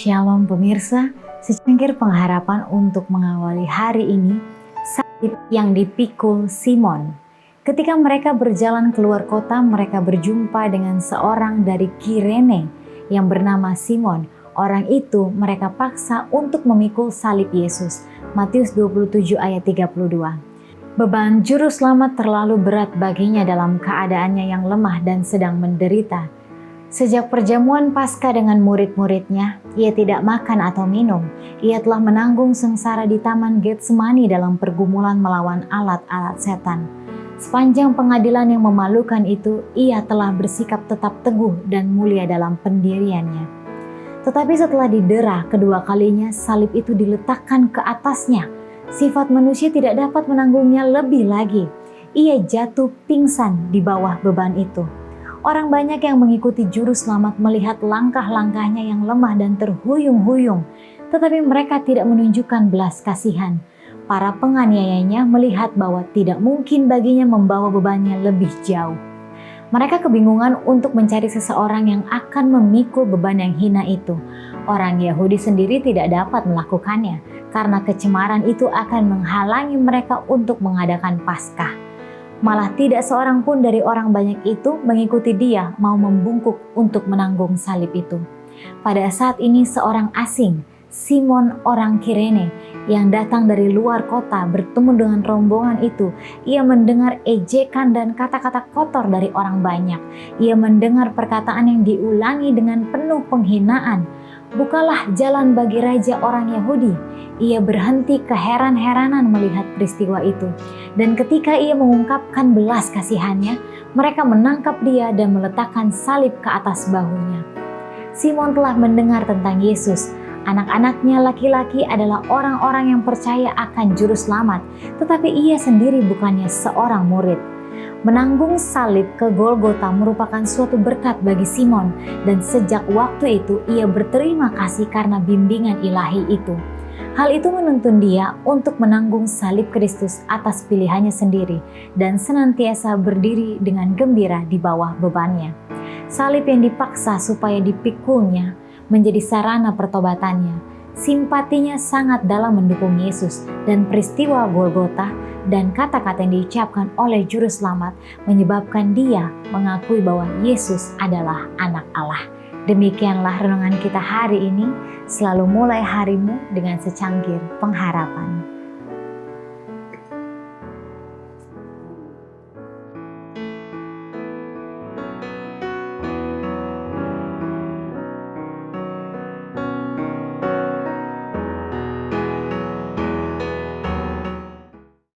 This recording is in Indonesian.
Shalom pemirsa, secangkir pengharapan untuk mengawali hari ini, salib yang dipikul Simon. Ketika mereka berjalan keluar kota, mereka berjumpa dengan seorang dari Kirene yang bernama Simon. Orang itu mereka paksa untuk memikul salib Yesus. Matius 27 ayat 32. Beban juru selamat terlalu berat baginya dalam keadaannya yang lemah dan sedang menderita. Sejak perjamuan Paskah dengan murid-muridnya, ia tidak makan atau minum. Ia telah menanggung sengsara di Taman Getsemani dalam pergumulan melawan alat-alat setan. Sepanjang pengadilan yang memalukan itu, ia telah bersikap tetap teguh dan mulia dalam pendiriannya. Tetapi setelah didera kedua kalinya, salib itu diletakkan ke atasnya. Sifat manusia tidak dapat menanggungnya lebih lagi. Ia jatuh pingsan di bawah beban itu. Orang banyak yang mengikuti juru selamat melihat langkah-langkahnya yang lemah dan terhuyung-huyung, tetapi mereka tidak menunjukkan belas kasihan. Para penganiayanya melihat bahwa tidak mungkin baginya membawa bebannya lebih jauh. Mereka kebingungan untuk mencari seseorang yang akan memikul beban yang hina itu. Orang Yahudi sendiri tidak dapat melakukannya, karena kecemaran itu akan menghalangi mereka untuk mengadakan Paskah. Malah tidak seorang pun dari orang banyak itu mengikuti dia mau membungkuk untuk menanggung salib itu. Pada saat ini seorang asing, Simon orang Kirene, yang datang dari luar kota bertemu dengan rombongan itu. Ia mendengar ejekan dan kata-kata kotor dari orang banyak. Ia mendengar perkataan yang diulangi dengan penuh penghinaan. Bukalah jalan bagi raja orang Yahudi. Ia berhenti keheran-heranan melihat peristiwa itu. Dan ketika ia mengungkapkan belas kasihannya, mereka menangkap dia dan meletakkan salib ke atas bahunya. Simon telah mendengar tentang Yesus. Anak-anaknya laki-laki adalah orang-orang yang percaya akan juru selamat, tetapi ia sendiri bukannya seorang murid. Menanggung salib ke Golgota merupakan suatu berkat bagi Simon, dan sejak waktu itu ia berterima kasih karena bimbingan ilahi itu. Hal itu menuntun dia untuk menanggung salib Kristus atas pilihannya sendiri dan senantiasa berdiri dengan gembira di bawah bebannya. Salib yang dipaksa supaya dipikulnya menjadi sarana pertobatannya. Simpatinya sangat dalam mendukung Yesus, dan peristiwa Golgota dan kata-kata yang diucapkan oleh juru selamat menyebabkan dia mengakui bahwa Yesus adalah anak Allah. Demikianlah renungan kita hari ini. Selalu mulai harimu dengan secangkir pengharapan.